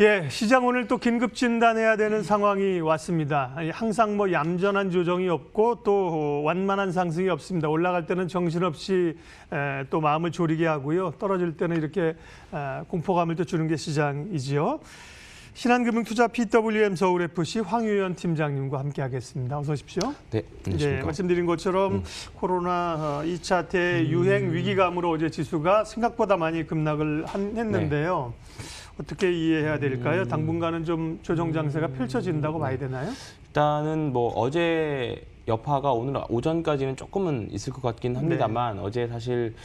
예, 시장 오늘 또 긴급 진단해야 되는 상황이 왔습니다. 아니, 항상 뭐 얌전한 조정이 없고 또 완만한 상승이 없습니다. 올라갈 때는 정신없이 또 마음을 졸이게 하고요. 떨어질 때는 이렇게 공포감을 또 주는 게 시장이지요. 신한금융투자 PWM 서울FC 황유연 팀장님과 함께하겠습니다. 어서 오십시오. 네, 안녕하십니까. 네, 말씀드린 것처럼 코로나 2차 대유행 위기감으로 어제 지수가 생각보다 많이 급락을 했는데요. 네. 어떻게 이해해야 될까요? 당분간은 좀 조정 장세가 펼쳐진다고 봐야 되나요? 일단은 뭐 어제 여파가 오늘 오전까지는 조금은 있을 것 같긴 합니다만 어제 사실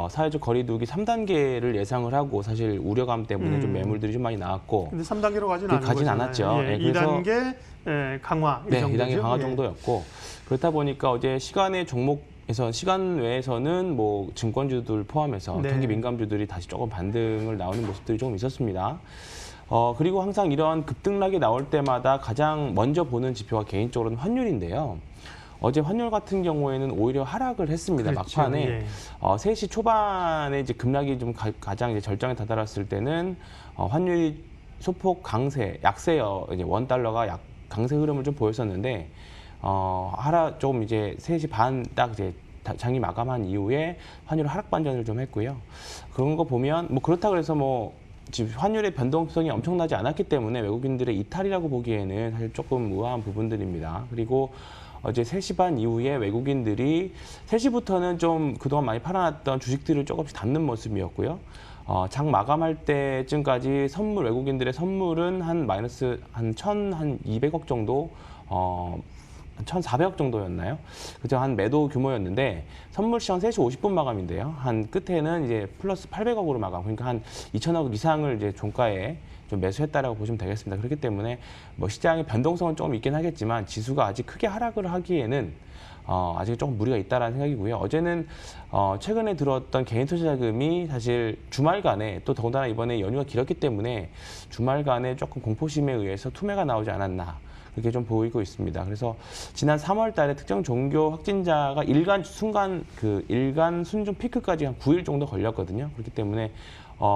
사회적 거리두기 3단계를 예상을 하고 사실 우려감 때문에 좀 매물들이 좀 많이 나왔고. 근데 3단계로 가진 않았죠. 예, 2단계 강화 이 정도죠. 2단계 강화 정도였고 그렇다 보니까 어제 시간의 종목에서 시간 외에서는 뭐 증권주들 포함해서 경기 민감주들이 다시 조금 반등을 나오는 모습들이 조금 있었습니다. 그리고 항상 이런 급등락이 나올 때마다 가장 먼저 보는 지표가 개인적으로는 환율인데요. 어제 환율 같은 경우에는 오히려 하락을 했습니다. 그렇죠. 막판에 예. 3시 초반에 이제 급락이 좀 가장 이제 절정에 다다랐을 때는 환율이 소폭 약세여 이제 원 달러가 강세 흐름을 좀 보였었는데 조금 이제 3시 반 딱 이제 장이 마감한 이후에 환율 하락 반전을 좀 했고요. 그런 거 보면 뭐 그렇다 그래서 뭐 지금 환율의 변동성이 엄청나지 않았기 때문에 외국인들의 이탈이라고 보기에는 사실 조금 의아한 부분들입니다. 그리고 어제 3시 반 이후에 외국인들이 3시부터는 좀 그동안 많이 팔아놨던 주식들을 조금씩 담는 모습이었고요. 장 마감할 때쯤까지 외국인들의 선물은 한 마이너스 한 1,200억 정도, 1,400억 정도였나요? 그죠? 한 매도 규모였는데 선물 시장 3시 50분 마감인데요. 한 끝에는 이제 플러스 800억으로 마감. 그러니까 한 2,000억 이상을 이제 종가에 좀 매수했다라고 보시면 되겠습니다. 그렇기 때문에 뭐 시장의 변동성은 조금 있긴 하겠지만 지수가 아직 크게 하락을 하기에는 아직 조금 무리가 있다라는 생각이고요. 어제는 최근에 들어왔던 개인 투자 자금이 사실 주말간에 또 더군다나 이번에 연휴가 길었기 때문에 주말간에 조금 공포심에 의해서 투매가 나오지 않았나. 그렇게 좀 보이고 있습니다. 그래서 지난 3월 달에 특정 종교 확진자가 일간 순종 피크까지 한 9일 정도 걸렸거든요. 그렇기 때문에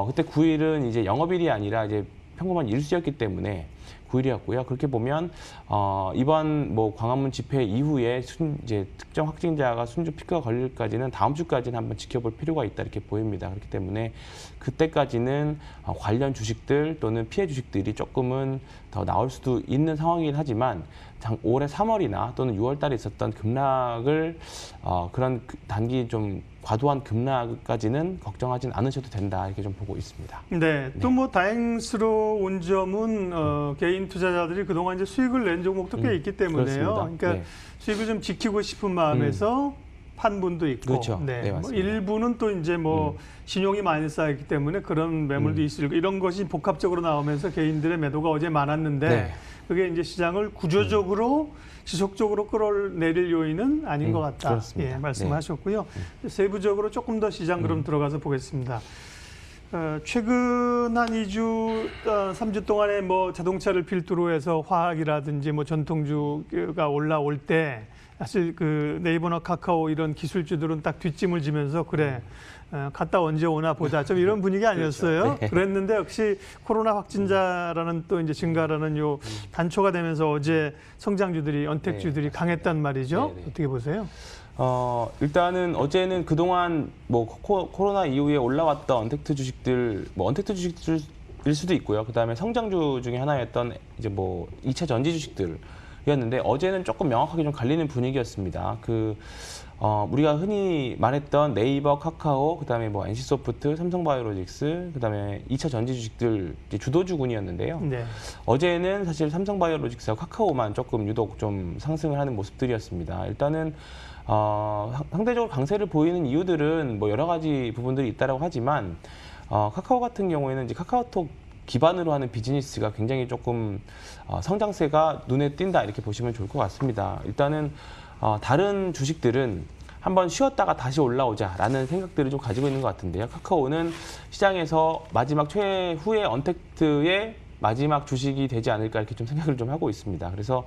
그때 9일은 이제 영업일이 아니라 이제 평범한 일수였기 때문에 9일이었고요. 그렇게 보면 이번 뭐 광화문 집회 이후에 이제 특정 확진자가 순종 피크가 걸릴까지는 다음 주까지는 한번 지켜볼 필요가 있다 이렇게 보입니다. 그렇기 때문에 그때까지는 관련 주식들 또는 피해 주식들이 조금은 더 나올 수도 있는 상황이긴 하지만 올해 3월이나 또는 6월 달에 있었던 급락을 그런 단기 좀 과도한 급락까지는 걱정하진 않으셔도 된다 이렇게 좀 보고 있습니다. 네, 또 뭐 다행스러운 점은 개인 투자자들이 그동안 이제 수익을 낸 종목도 꽤 있기 때문에요. 그렇습니다. 그러니까 수익을 좀 지키고 싶은 마음에서 판 분도 있고, 그렇죠. 뭐 일부는 또 이제 뭐 신용이 많이 쌓였기 때문에 그런 매물도 있고 이런 것이 복합적으로 나오면서 개인들의 매도가 어제 많았는데 그게 이제 시장을 구조적으로 지속적으로 끌어내릴 요인은 아닌 것 같다. 그렇습니다. 예, 말씀하셨고요. 세부적으로 조금 더 시장 그럼 들어가서 보겠습니다. 최근 한 2주, 3주 동안에 뭐 자동차를 필두로 해서 화학이라든지 뭐 전통주가 올라올 때 사실 그 네이버나 카카오 이런 기술주들은 딱 뒷짐을 지면서 그래 갔다 언제 오나 보자 좀 이런 분위기 아니었어요. 그렇죠. 네. 그랬는데 역시 코로나 확진자라는 또 이제 증가라는 요 단초가 되면서 어제 성장주들이 언택주들이 강했단 말이죠. 어떻게 보세요? 일단은 어제는 그동안 뭐 코로나 이후에 올라왔던 언택트 주식들, 뭐 언택트 주식들일 수도 있고요. 그다음에 성장주 중에 하나였던 이제 뭐 2차 전지 주식들이었는데 어제는 조금 명확하게 좀 갈리는 분위기였습니다. 우리가 흔히 말했던 네이버, 카카오, 그다음에 뭐 NC소프트, 삼성바이오로직스, 그다음에 2차 전지 주식들 주도주군이었는데요. 네. 어제는 사실 삼성바이오로직스와 카카오만 조금 유독 좀 상승을 하는 모습들이었습니다. 일단은 상대적으로 강세를 보이는 이유들은 뭐 여러 가지 부분들이 있다라고 하지만 카카오 같은 경우에는 이제 카카오톡 기반으로 하는 비즈니스가 굉장히 조금 성장세가 눈에 띈다 이렇게 보시면 좋을 것 같습니다. 일단은 다른 주식들은 한번 쉬었다가 다시 올라오자라는 생각들을 좀 가지고 있는 것 같은데요. 카카오는 시장에서 마지막 최후의 언택트의 마지막 주식이 되지 않을까 이렇게 좀 생각을 좀 하고 있습니다. 그래서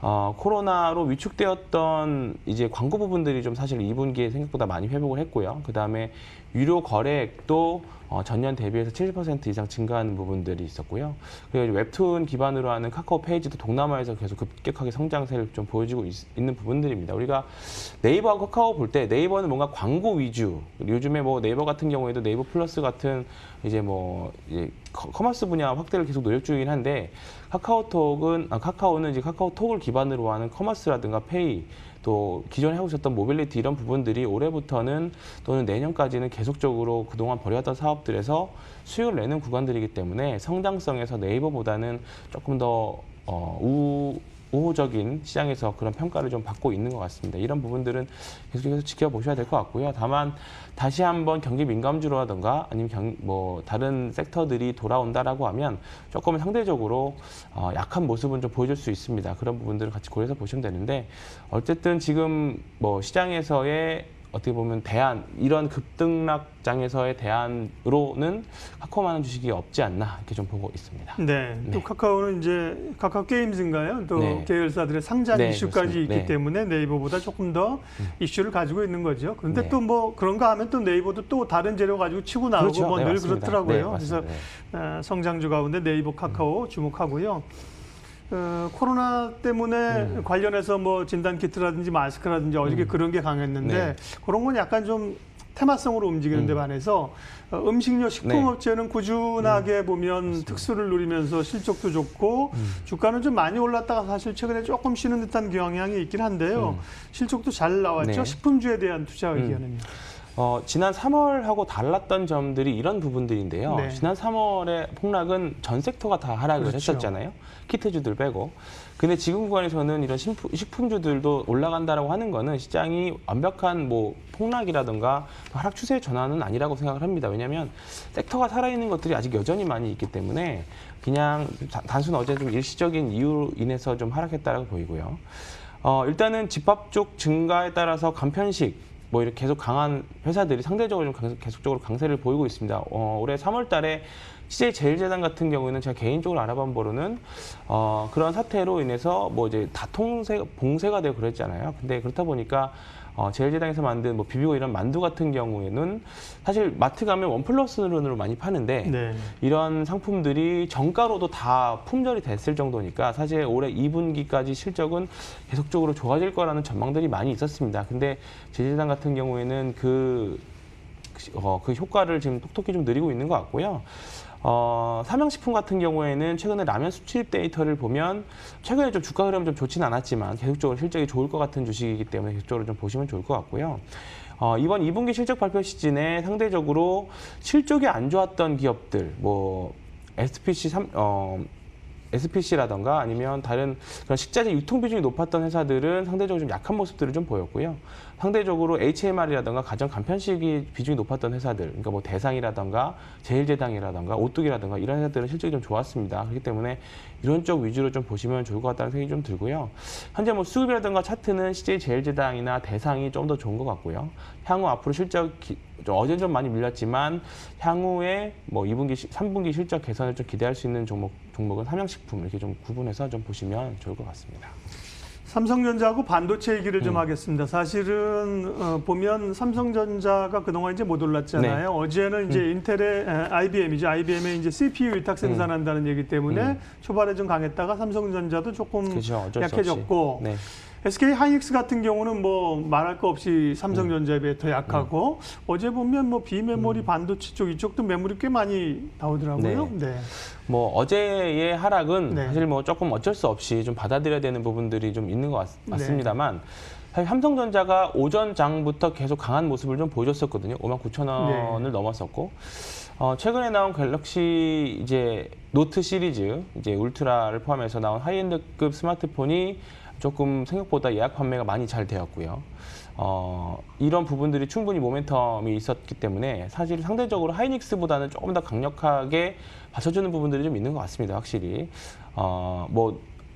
코로나로 위축되었던 이제 광고 부분들이 좀 사실 2분기에 생각보다 많이 회복을 했고요. 그 다음에 유료 거래액도 전년 대비해서 70% 이상 증가하는 부분들이 있었고요. 그리고 웹툰 기반으로 하는 카카오 페이지도 동남아에서 계속 급격하게 성장세를 좀 보여주고 있는 부분들입니다. 우리가 네이버하고 카카오 볼 때 네이버는 뭔가 광고 위주, 요즘에 뭐 네이버 같은 경우에도 네이버 플러스 같은 이제 커머스 분야 확대를 계속 노력 중이긴 한데 카카오는 이제 카카오톡을 기반으로 하는 커머스라든가 페이 또 기존에 하고 있었던 모빌리티 이런 부분들이 올해부터는 또는 내년까지는 계속적으로 그동안 벌여왔던 사업들에서 수익을 내는 구간들이기 때문에 성장성에서 네이버보다는 조금 더 우호적인 시장에서 그런 평가를 좀 받고 있는 것 같습니다. 이런 부분들은 계속해서 지켜보셔야 될 것 같고요. 다만 다시 한번 경기 민감주라든가 아니면 다른 섹터들이 돌아온다라고 하면 조금 상대적으로 약한 모습은 좀 보여줄 수 있습니다. 그런 부분들을 같이 고려해서 보시면 되는데 어쨌든 지금 어떻게 보면 이런 급등락장에서의 대안으로는 카카오만한 주식이 없지 않나 이렇게 좀 보고 있습니다. 네. 또 카카오는 이제 카카오 게임즈인가요? 또 네. 계열사들의 상장 네, 이슈까지 그렇습니다. 있기 네. 때문에 네이버보다 조금 더 이슈를 가지고 있는 거죠. 그런데 네. 또 뭐 그런가 하면 또 네이버도 또 다른 재료 가지고 치고 나오고 그렇죠. 네, 늘 맞습니다. 그렇더라고요. 네, 그래서 맞습니다. 성장주 가운데 네이버, 카카오 주목하고요. 코로나 때문에 관련해서 뭐 진단키트라든지 마스크라든지 어저께 그런 게 강했는데 네. 그런 건 약간 좀 테마성으로 움직이는 데 반해서 음식료, 식품업체는 꾸준하게 보면 맞습니다. 특수를 누리면서 실적도 좋고 주가는 좀 많이 올랐다가 사실 최근에 조금 쉬는 듯한 경향이 있긴 한데요. 실적도 잘 나왔죠. 네. 식품주에 대한 투자 의견은요. 지난 3월하고 달랐던 점들이 이런 부분들인데요. 네. 지난 3월에 폭락은 전 섹터가 다 하락을 그렇죠. 했었잖아요. 키트주들 빼고. 근데 지금 구간에서는 이런 식품주들도 올라간다라고 하는 거는 시장이 완벽한 폭락이라든가 하락 추세의 전환은 아니라고 생각을 합니다. 왜냐하면 섹터가 살아있는 것들이 아직 여전히 많이 있기 때문에 그냥 단순 어제 좀 일시적인 이유로 인해서 좀 하락했다라고 보이고요. 일단은 집합 쪽 증가에 따라서 간편식 이렇게 계속 강한 회사들이 상대적으로 좀 계속적으로 강세를 보이고 있습니다. 올해 3월 달에 CJ제일제당 같은 경우에는 제가 개인적으로 알아본 바로는 그런 사태로 인해서 이제 다 봉쇄가 되고 그랬잖아요. 근데 그렇다 보니까 제일제당에서 만든 비비고 이런 만두 같은 경우에는 사실 마트 가면 1+1로 많이 파는데 네. 이런 상품들이 정가로도 다 품절이 됐을 정도니까 사실 올해 2분기까지 실적은 계속적으로 좋아질 거라는 전망들이 많이 있었습니다. 근데 제일제당 같은 경우에는 그 효과를 지금 톡톡히 좀 느리고 있는 것 같고요. 삼양식품 같은 경우에는 최근에 라면 수출입 데이터를 보면 최근에 좀 주가 흐름은 좀 좋지는 않았지만 계속적으로 실적이 좋을 것 같은 주식이기 때문에 계속적으로 좀 보시면 좋을 것 같고요. 이번 2분기 실적 발표 시즌에 상대적으로 실적이 안 좋았던 기업들, SPC라던가 아니면 다른 그런 식자재 유통 비중이 높았던 회사들은 상대적으로 좀 약한 모습들을 좀 보였고요. 상대적으로 HMR이라던가 가전 간편식이 비중이 높았던 회사들, 그러니까 대상이라던가 제일제당이라던가 오뚜기라던가 이런 회사들은 실적이 좀 좋았습니다. 그렇기 때문에 이런 쪽 위주로 좀 보시면 좋을 것 같다는 생각이 좀 들고요. 현재 수급이라던가 차트는 CJ 제일제당이나 대상이 좀 더 좋은 것 같고요. 향후 앞으로 어제는 좀 많이 밀렸지만 향후에 2분기, 3분기 실적 개선을 좀 기대할 수 있는 종목은 삼양식품 이렇게 좀 구분해서 좀 보시면 좋을 것 같습니다. 삼성전자하고 반도체 얘기를 좀 하겠습니다. 사실은 보면 삼성전자가 그동안 이제 못 올랐잖아요. 네. 어제는 이제 인텔의 IBM이죠. IBM의 이제 CPU 위탁 생산한다는 얘기 때문에 초반에 좀 강했다가 삼성전자도 조금 그렇죠. 어쩔 수 약해졌고 없이. 네. SK 하이닉스 같은 경우는 말할 거 없이 삼성전자에 비해 더 약하고 어제 보면 비메모리 반도체 쪽 이쪽도 매물이 꽤 많이 나오더라고요. 네. 어제의 하락은 네. 사실 조금 어쩔 수 없이 좀 받아들여야 되는 부분들이 좀 있는 것 같습니다만 사실 삼성전자가 오전 장부터 계속 강한 모습을 좀 보여줬었거든요. 59,000원을 네. 넘었었고 최근에 나온 갤럭시 이제 노트 시리즈 이제 울트라를 포함해서 나온 하이엔드급 스마트폰이 조금 생각보다 예약 판매가 많이 잘 되었고요. 이런 부분들이 충분히 모멘텀이 있었기 때문에 사실 상대적으로 하이닉스보다는 조금 더 강력하게 받쳐주는 부분들이 좀 있는 것 같습니다. 확실히.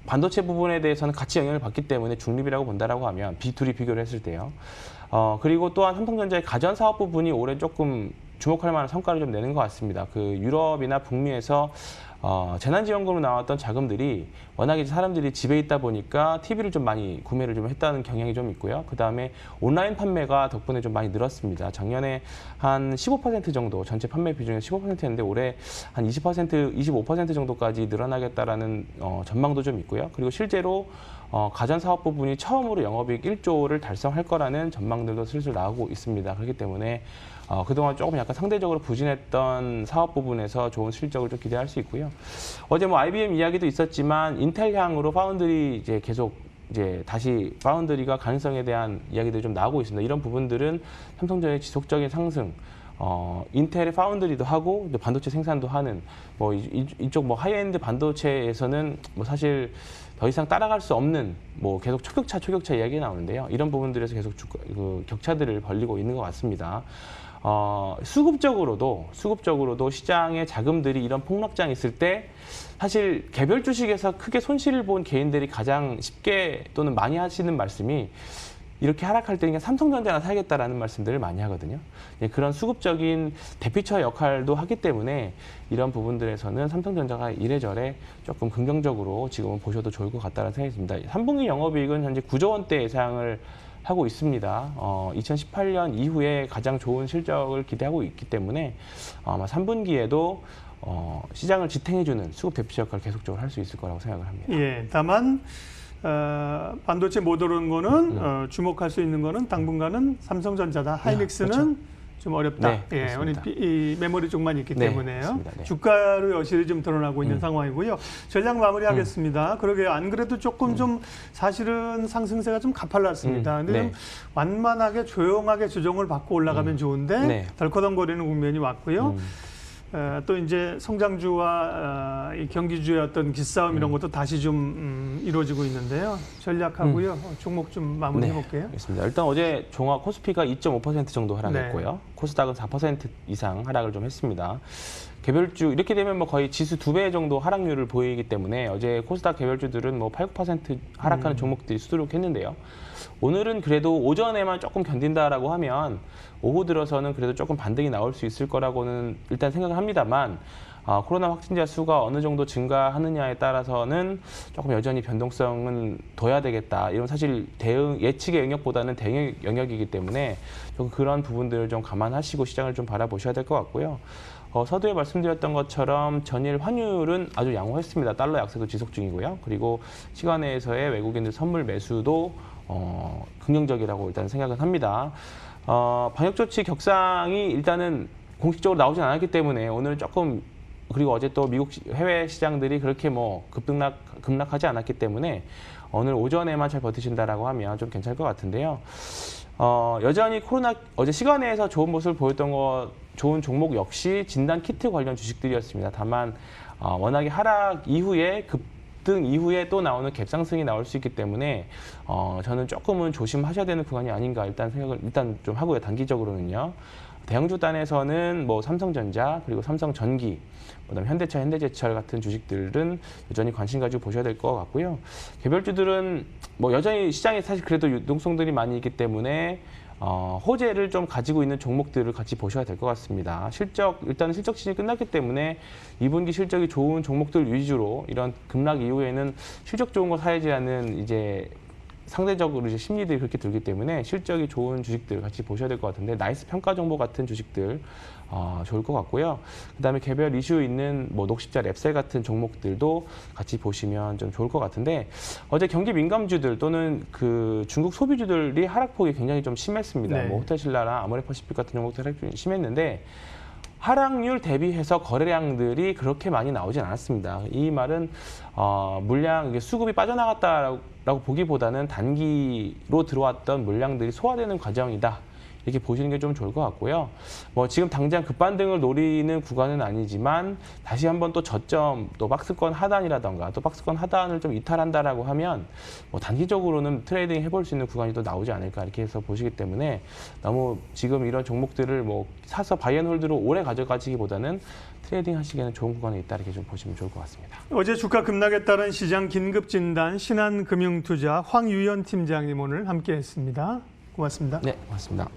반도체 부분에 대해서는 같이 영향을 받기 때문에 중립이라고 본다라고 하면 둘이 비교를 했을 때요. 그리고 또한 삼성전자의 가전 사업 부분이 올해 조금 주목할 만한 성과를 좀 내는 것 같습니다. 그 유럽이나 북미에서 재난지원금으로 나왔던 자금들이 워낙에 사람들이 집에 있다 보니까 TV를 좀 많이 구매를 좀 했다는 경향이 좀 있고요. 그 다음에 온라인 판매가 덕분에 좀 많이 늘었습니다. 작년에 한 15% 정도, 전체 판매 비중이 15%였는데 올해 한 20%, 25% 정도까지 늘어나겠다라는 전망도 좀 있고요. 그리고 실제로 가전사업 부분이 처음으로 영업이익 1조를 달성할 거라는 전망들도 슬슬 나오고 있습니다. 그렇기 때문에 그동안 조금 약간 상대적으로 부진했던 사업 부분에서 좋은 실적을 좀 기대할 수 있고요. 어제 뭐 IBM 이야기도 있었지만 인텔향으로 파운드리 이제 계속 이제 다시 파운드리가 가능성에 대한 이야기들이 좀 나오고 있습니다. 이런 부분들은 삼성전자의 지속적인 상승, 인텔의 파운드리도 하고 반도체 생산도 하는 뭐 이쪽 뭐 하이엔드 반도체에서는 뭐 사실 더 이상 따라갈 수 없는 뭐 계속 초격차 이야기가 나오는데요. 이런 부분들에서 계속 그 격차들을 벌리고 있는 것 같습니다. 수급적으로도 시장의 자금들이 이런 폭락장이 있을 때 사실 개별 주식에서 크게 손실을 본 개인들이 가장 쉽게 또는 많이 하시는 말씀이 이렇게 하락할 때 그냥 삼성전자나 사야겠다라는 말씀들을 많이 하거든요. 그런 수급적인 대피처 역할도 하기 때문에 이런 부분들에서는 삼성전자가 이래저래 조금 긍정적으로 지금은 보셔도 좋을 것 같다는 생각이 듭니다. 3분기 영업이익은 현재 9조 원대 예상을 하고 있습니다. 2018년 이후에 가장 좋은 실적을 기대하고 있기 때문에 아마 3분기에도 시장을 지탱해주는 수급 대피처 역할을 계속적으로 할 수 있을 거라고 생각을 합니다. 예, 다만 반도체 못 오르는 거는 주목할 수 있는 거는 당분간은 삼성전자다. 하이닉스는 그렇죠. 좀 어렵다. 네, 예, 이 메모리 쪽만 있기 네, 때문에요. 맞습니다. 네. 주가로 여실히 좀 드러나고 있는 상황이고요. 전략 마무리하겠습니다. 그러게요. 안 그래도 조금 좀 사실은 상승세가 좀 가팔랐습니다. 근데 네. 좀 완만하게 조용하게 조정을 받고 올라가면 좋은데 네. 덜커덩거리는 국면이 왔고요. 또 이제 성장주와 이 경기주의 어떤 기싸움 이런 것도 다시 좀 이루어지고 있는데요. 전략하고요. 종목 좀 마무리해 볼게요. 알겠습니다. 일단 어제 종합 코스피가 2.5% 정도 하락했고요. 코스닥은 4% 이상 하락을 좀 했습니다. 개별주 이렇게 되면 뭐 거의 지수 2배 정도 하락률을 보이기 때문에 어제 코스닥 개별주들은 뭐 8, 9% 하락하는 종목들이 수두룩했는데요. 오늘은 그래도 오전에만 조금 견딘다라고 하면 오후 들어서는 그래도 조금 반등이 나올 수 있을 거라고는 일단 생각을 합니다만 코로나 확진자 수가 어느 정도 증가하느냐에 따라서는 조금 여전히 변동성은 둬야 되겠다. 이런 사실 예측의 영역보다는 대응 영역이기 때문에 좀 그런 부분들을 좀 감안하시고 시장을 좀 바라보셔야 될 것 같고요. 서두에 말씀드렸던 것처럼 전일 환율은 아주 양호했습니다. 달러 약세도 지속 중이고요. 그리고 시간외에서의 외국인들 선물 매수도 긍정적이라고 일단 생각은 합니다. 방역 조치 격상이 일단은 공식적으로 나오진 않았기 때문에 오늘 조금 그리고 어제 또 미국 해외 시장들이 그렇게 뭐 급락하지 않았기 때문에 오늘 오전에만 잘 버티신다라고 하면 좀 괜찮을 것 같은데요. 여전히 코로나 어제 시간외에서 좋은 모습을 보였던 좋은 종목 역시 진단 키트 관련 주식들이었습니다. 다만 워낙에 하락 이후에 급등 이후에 또 나오는 갭상승이 나올 수 있기 때문에 저는 조금은 조심하셔야 되는 구간이 아닌가 생각을 좀 하고요. 단기적으로는요. 대형주 단에서는 뭐 삼성전자 그리고 삼성전기, 그다음에 현대차, 현대제철 같은 주식들은 여전히 관심 가지고 보셔야 될 것 같고요. 개별주들은 뭐 여전히 시장에 사실 그래도 유동성들이 많이 있기 때문에 호재를 좀 가지고 있는 종목들을 같이 보셔야 될 것 같습니다. 일단은 실적 시즌이 끝났기 때문에 2분기 실적이 좋은 종목들 위주로 이런 급락 이후에는 실적 좋은 거 사야지 하는 이제 상대적으로 이제 심리들이 그렇게 들기 때문에 실적이 좋은 주식들 같이 보셔야 될 것 같은데 나이스 평가 정보 같은 주식들 좋을 것 같고요. 그다음에 개별 이슈 있는 뭐 녹십자, 랩셀 같은 종목들도 같이 보시면 좀 좋을 것 같은데 어제 경기 민감주들 또는 그 중국 소비주들이 하락폭이 굉장히 좀 심했습니다. 네. 뭐 호텔신라나 아모레퍼시픽 같은 종목들 하락폭이 심했는데 하락률 대비해서 거래량들이 그렇게 많이 나오진 않았습니다. 이 말은 물량 수급이 빠져나갔다라고 보기보다는 단기로 들어왔던 물량들이 소화되는 과정이다. 이렇게 보시는 게 좀 좋을 것 같고요. 뭐 지금 당장 급반등을 노리는 구간은 아니지만 다시 한번 또 저점, 또 박스권 하단이라던가 또 박스권 하단을 좀 이탈한다라고 하면 뭐 단기적으로는 트레이딩 해볼 수 있는 구간이 또 나오지 않을까 이렇게 해서 보시기 때문에 너무 지금 이런 종목들을 뭐 사서 바이앤홀드로 오래 가져가시기보다는 트레이딩 하시기에는 좋은 구간에 있다 이렇게 좀 보시면 좋을 것 같습니다. 어제 주가 급락에 따른 시장 긴급 진단 신한금융투자 황유연 팀장님 오늘 함께했습니다. 고맙습니다. 네, 고맙습니다.